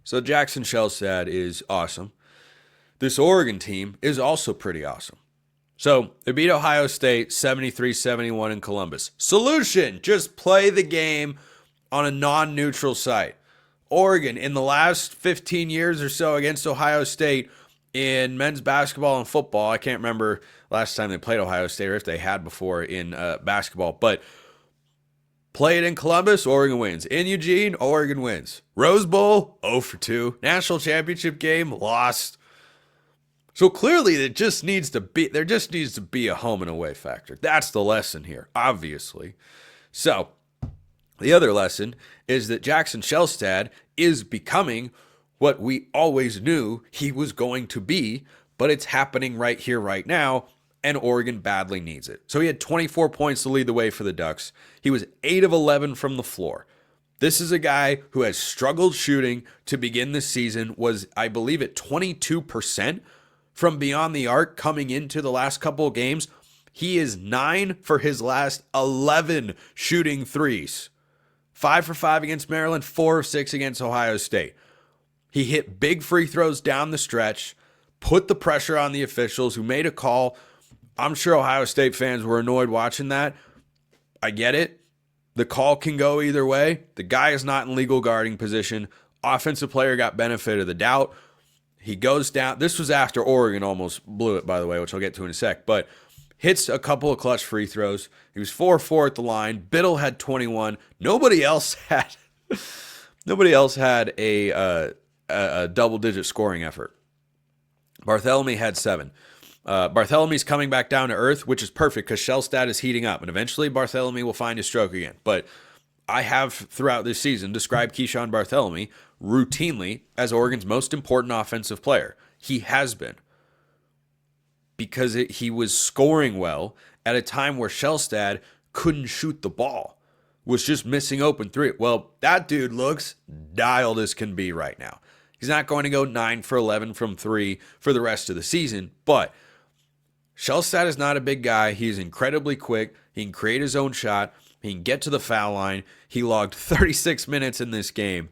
So Jackson Shelstad is awesome. This Oregon team is also pretty awesome. So they beat Ohio State 73-71 in Columbus. Solution, just play the game on a non-neutral site. Oregon, in the last 15 years or so against Ohio State in men's basketball and football, I can't remember last time they played Ohio State or if they had before in basketball, but play it in Columbus, Oregon wins. In Eugene, Oregon wins. Rose Bowl, 0 for 2. National championship game, lost. So clearly there just needs to be a home and away factor. That's the lesson here, obviously. So the other lesson is that Jackson Shelstad is becoming what we always knew he was going to be, but it's happening right here, right now, and Oregon badly needs it. So he had 24 points to lead the way for the Ducks. He was 8 of 11 from the floor. This is a guy who has struggled shooting to begin this season, was, I believe, at 22% from beyond the arc coming into the last couple of games. He is 9 for his last 11 shooting threes. 5 for 5 against Maryland, 4 of 6 against Ohio State. He hit big free throws down the stretch, put the pressure on the officials who made a call. I'm sure Ohio State fans were annoyed watching that. I get it. The call can go either way. The guy is not in legal guarding position. Offensive player got benefit of the doubt. He goes down. This was after Oregon almost blew it, by the way, which I'll get to in a sec. But hits a couple of clutch free throws. He was 4-4 at the line. Biddle had 21. Nobody else had a double-digit scoring effort. Barthélemy had 7. Barthélemy's coming back down to earth, which is perfect because Shelstad is heating up, and eventually Barthélemy will find his stroke again. But I have, throughout this season, described Keyshawn Barthélemy routinely as Oregon's most important offensive player. He has been. Because he was scoring well at a time where Shelstad couldn't shoot the ball, was just missing open three. Well, that dude looks dialed as can be right now. He's not going to go 9 for 11 from 3 for the rest of the season, but Shelstad is not a big guy. He's incredibly quick. He can create his own shot. He can get to the foul line. He logged 36 minutes in this game,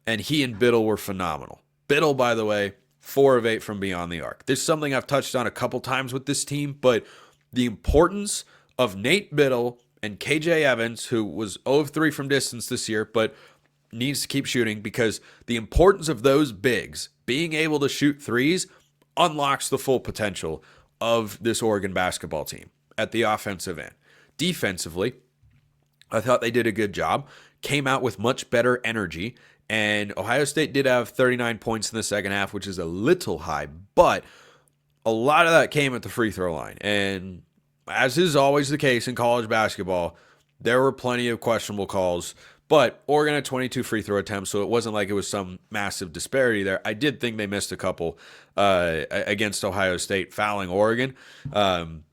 and he and Biddle were phenomenal. Biddle, by the way, 4 of 8 from beyond the arc. This is something I've touched on a couple times with this team, but the importance of Nate Biddle and KJ Evans, who was 0 of 3 from distance this year, but needs to keep shooting, because the importance of those bigs being able to shoot threes unlocks the full potential of this Oregon basketball team at the offensive end. Defensively, I thought they did a good job, came out with much better energy, and Ohio State did have 39 points in the second half, which is a little high, but a lot of that came at the free throw line. And as is always the case in college basketball, there were plenty of questionable calls, but Oregon had 22 free throw attempts, so it wasn't like it was some massive disparity there. I did think they missed a couple against Ohio State, fouling Oregon,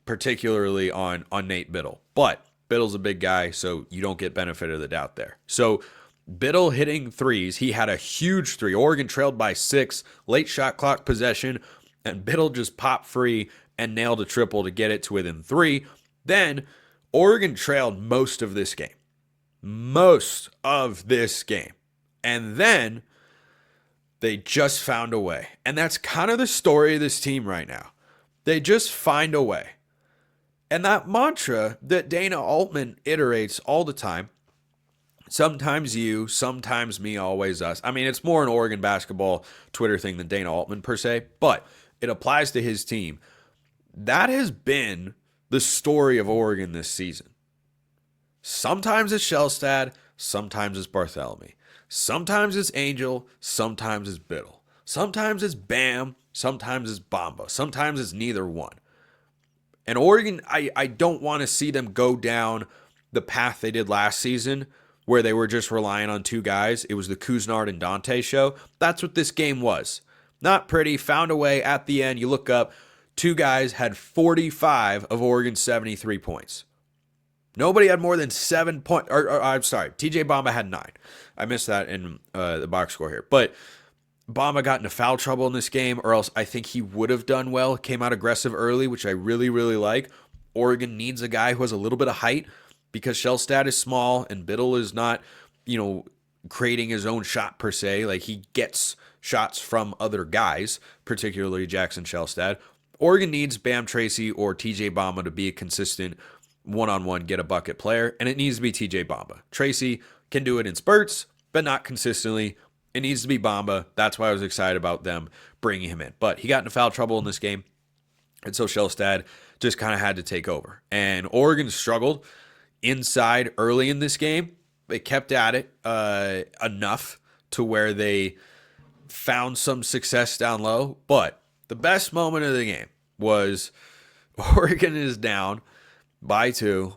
particularly on Nate Biddle. But Biddle's a big guy, so you don't get benefit of the doubt there. So Biddle hitting threes. He had a huge 3. Oregon trailed by 6, late shot clock possession, and Biddle just popped free and nailed a triple to get it to within 3. Then Oregon trailed most of this game. And then they just found a way. And that's kind of the story of this team right now. They just find a way. And that mantra that Dana Altman iterates all the time, sometimes you, sometimes me, always us. I mean, it's more an Oregon basketball Twitter thing than Dana Altman per se, but it applies to his team. That has been the story of Oregon this season. Sometimes it's Shelstad, sometimes it's Barthélemy. Sometimes it's Angel, sometimes it's Biddle. Sometimes it's Bam, sometimes it's Bamba. Sometimes it's neither one. And Oregon, I don't want to see them go down the path they did last season, where they were just relying on 2 guys. It was the Kuznard and Dante show. That's what this game was. Not pretty, found a way at the end. You look up, 2 guys had 45 of Oregon's 73 points. Nobody had more than 7 points. I'm sorry, TJ Bamba had 9. I missed that in the box score here. But Bamba got into foul trouble in this game, or else I think he would have done well. Came out aggressive early, which I really, really like. Oregon needs a guy who has a little bit of height, because Shelstad is small and Biddle is not, creating his own shot per se. Like, he gets shots from other guys, particularly Jackson Shelstad. Oregon needs Bam Tracy or TJ Bamba to be a consistent one-on-one get a bucket player, and it needs to be TJ Bamba. Tracy can do it in spurts, but not consistently. It needs to be Bamba. That's why I was excited about them bringing him in. But he got into foul trouble in this game, and so Shelstad just kind of had to take over. And Oregon struggled inside early in this game. They kept at it enough to where they found some success down low. But the best moment of the game was Oregon is down by 2,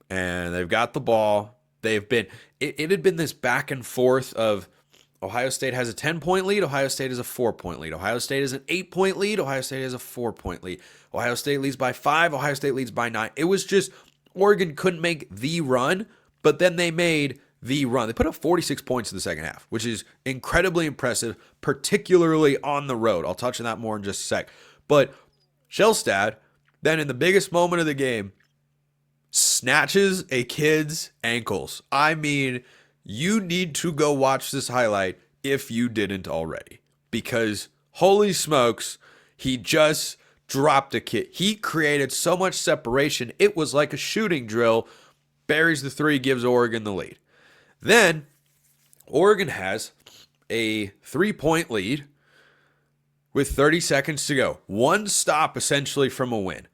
and they've got the ball. It had been this back and forth of Ohio State has a 10-point lead. Ohio State has a 4-point lead. Ohio State has an 8-point lead. Ohio State has a 4-point lead. Ohio State leads by 5. Ohio State leads by 9. It was just Oregon couldn't make the run, but then they made the run. They put up 46 points in the second half, which is incredibly impressive, particularly on the road. I'll touch on that more in just a sec. But Shelstad, then in the biggest moment of the game, snatches a kid's ankles. I mean, you need to go watch this highlight if you didn't already, because holy smokes, he just dropped a kid. He created so much separation. It was like a shooting drill. Buries the 3, gives Oregon the lead. Then Oregon has a 3-point lead with 30 seconds to go. One stop essentially from a win.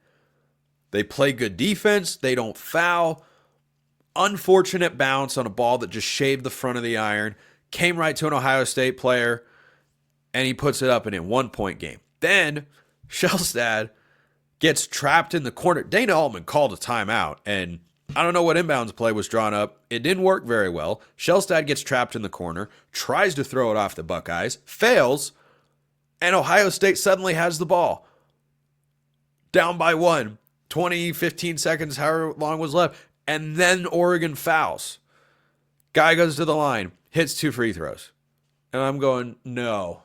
They play good defense. They don't foul. Unfortunate bounce on a ball that just shaved the front of the iron. Came right to an Ohio State player, and he puts it up in a 1-point game. Then Shelstad gets trapped in the corner. Dana Altman called a timeout, and I don't know what inbounds play was drawn up. It didn't work very well. Shelstad gets trapped in the corner, tries to throw it off the Buckeyes, fails, and Ohio State suddenly has the ball. Down by 1, 20, 15 seconds, however long was left. And then Oregon fouls. Guy goes to the line, hits 2 free throws. And I'm going, no.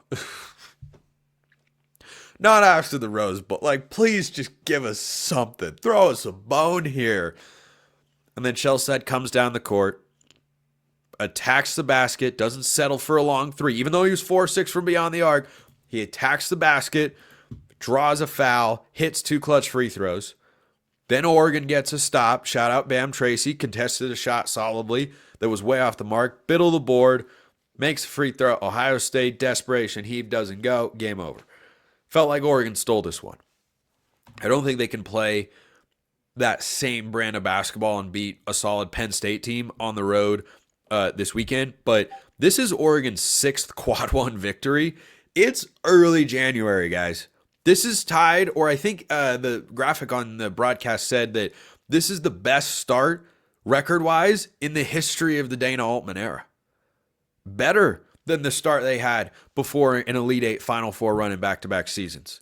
Not after the Rose Bowl. Like, please just give us something. Throw us a bone here. And then Shelstad comes down the court, attacks the basket, doesn't settle for a long 3. Even though he was 4-6 from beyond the arc, he attacks the basket, draws a foul, hits 2 clutch free throws. Then Oregon gets a stop. Shout out Bam Tracy. Contested a shot solidly that was way off the mark. Biddle the board. Makes a free throw. Ohio State, desperation. Heave doesn't go. Game over. Felt like Oregon stole this one. I don't think they can play that same brand of basketball and beat a solid Penn State team on the road this weekend. But this is Oregon's 6th Quad 1 victory. It's early January, guys. This is tied, or I think the graphic on the broadcast said that this is the best start record-wise in the history of the Dana Altman era. Better than the start they had before an Elite Eight Final Four run in back-to-back seasons.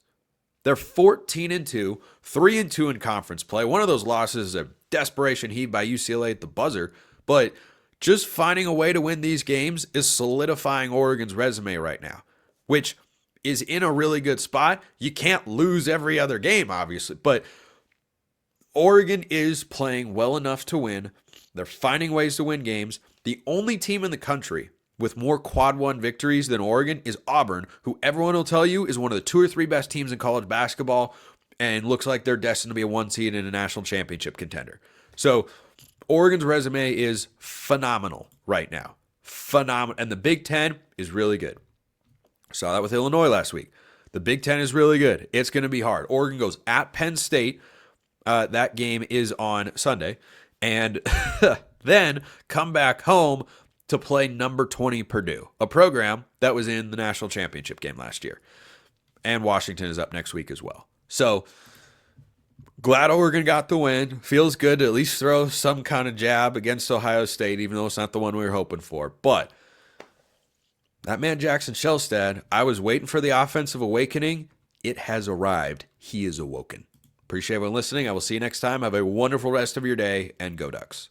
They're 14-2, 3-2 in conference play. One of those losses is a desperation heave by UCLA at the buzzer, but just finding a way to win these games is solidifying Oregon's resume right now, which is in a really good spot. You can't lose every other game, obviously, but Oregon is playing well enough to win. They're finding ways to win games. The only team in the country with more Quad 1 victories than Oregon is Auburn, who everyone will tell you is one of the 2 or 3 best teams in college basketball and looks like they're destined to be a 1 seed in a national championship contender. So Oregon's resume is phenomenal right now. Phenomenal. And the Big Ten is really good. Saw that with Illinois last week. The Big Ten is really good. It's going to be hard. Oregon goes at Penn State. That game is on Sunday. And then come back home to play number 20 Purdue, a program that was in the national championship game last year. And Washington is up next week as well. So glad Oregon got the win. Feels good to at least throw some kind of jab against Ohio State, even though it's not the one we were hoping for. But that man Jackson Shelstad, I was waiting for the offensive awakening. It has arrived. He is awoken. Appreciate everyone listening. I will see you next time. Have a wonderful rest of your day, and go Ducks.